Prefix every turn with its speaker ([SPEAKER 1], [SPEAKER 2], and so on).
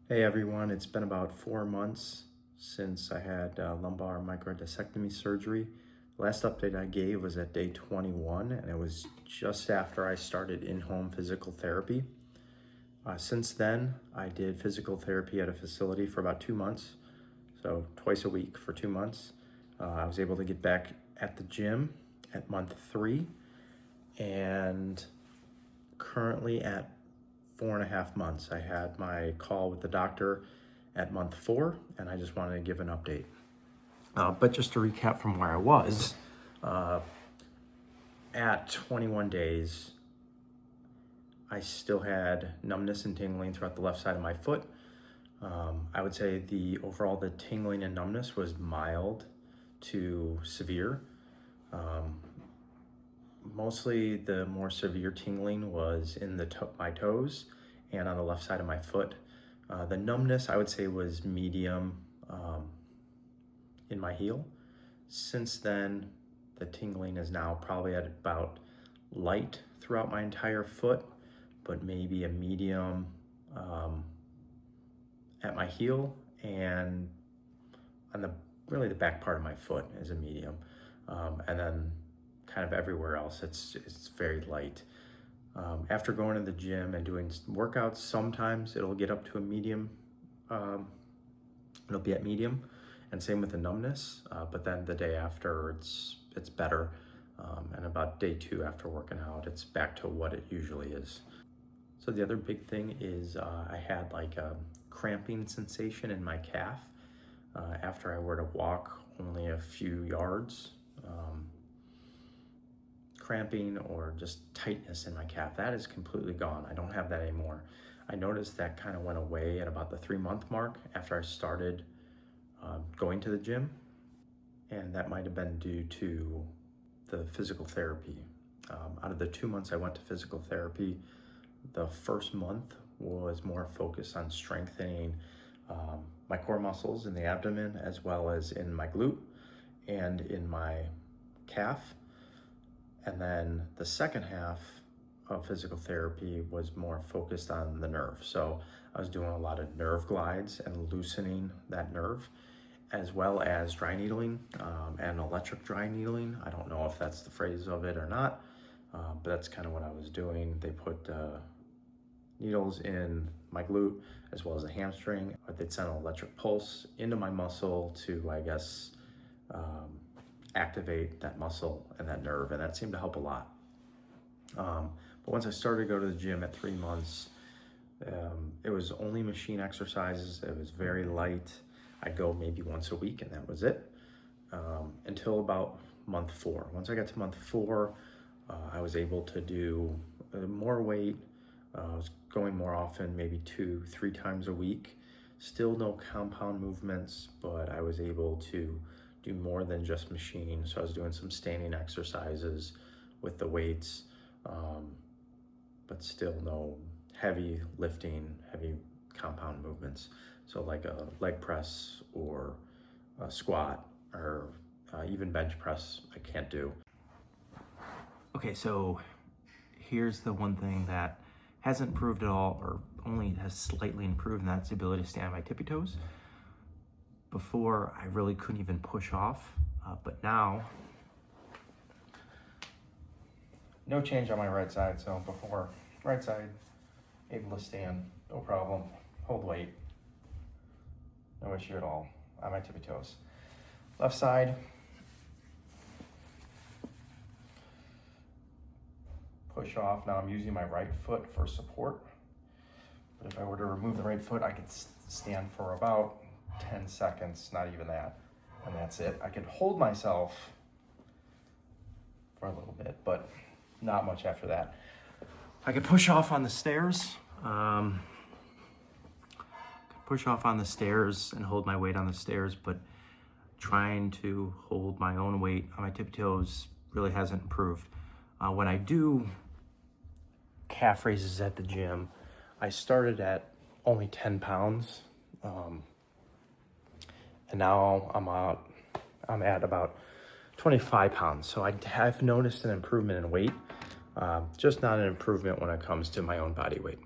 [SPEAKER 1] Hey everyone, it's been about 4 months since I had lumbar microdiscectomy surgery. Last update I gave was at day 21, and it was just after I started in-home physical therapy. Since then, I did physical therapy at a facility for about 2 months, so twice a week for 2 months. I was able to get back at the gym at month 3, and currently at 4.5 months. I had my call with the doctor at month 4, and I just wanted to give an update. But just to recap from where I was, at 21 days, I still had numbness and tingling throughout the left side of my foot. I would say the tingling and numbness was mild to severe. Mostly the more severe tingling was in my toes and on the left side of my foot. The numbness, I would say, was medium in my heel. Since then, the tingling is now probably at about light throughout my entire foot, but maybe a medium at my heel, and on the back part of my foot is a medium. And then kind of everywhere else, it's very light. After going to the gym and doing workouts, sometimes it'll get up to a medium. It'll be at medium, and same with the numbness. But then the day after, it's better. And about day 2 after working out, it's back to what it usually is. So the other big thing is I had like a cramping sensation in my calf after I were to walk only a few yards. Cramping or just tightness in my calf, that is completely gone. I don't have that anymore. I noticed that kind of went away at about the 3-month mark after I started going to the gym, and that might have been due to the physical therapy. Out of the 2 months I went to physical therapy, the first month was more focused on strengthening my core muscles in the abdomen, as well as in my glute and in my calf. And then the second half of physical therapy was more focused on the nerve. So I was doing a lot of nerve glides and loosening that nerve, as well as dry needling and electric dry needling. I don't know if that's the phrase of it or not, but that's kind of what I was doing. They put needles in my glute as well as the hamstring. They'd send an electric pulse into my muscle to, I guess, activate that muscle and that nerve, and that seemed to help a lot. But once I started to go to the gym at 3 months, it was only machine exercises. It was very light. I'd go maybe once a week, and that was it, until about month 4. Once I got to month 4, I was able to do more weight. I was going more often, maybe 2-3 times a week. Still no compound movements, but I was able to do more than just machine. So I was doing some standing exercises with the weights, but still no heavy lifting, heavy compound movements. So like a leg press or a squat or even bench press, I can't do. Okay, so here's the one thing that hasn't improved at all, or only has slightly improved, and that's the ability to stand on my tippy toes. Before, I really couldn't even push off, but now, no change on my right side. So before, right side, able to stand, no problem, hold weight, no issue at all on my tippy toes. Left side, push off. Now I'm using my right foot for support, but if I were to remove the right foot, I could stand for about 10 seconds, not even that, and that's it. I could hold myself for a little bit, but not much after that. I could push off on the stairs. And hold my weight on the stairs, but trying to hold my own weight on my tippy toes really hasn't improved. When I do calf raises at the gym, I started at only 10 pounds. And now I'm at about 25 pounds. So I've noticed an improvement in weight, just not an improvement when it comes to my own body weight.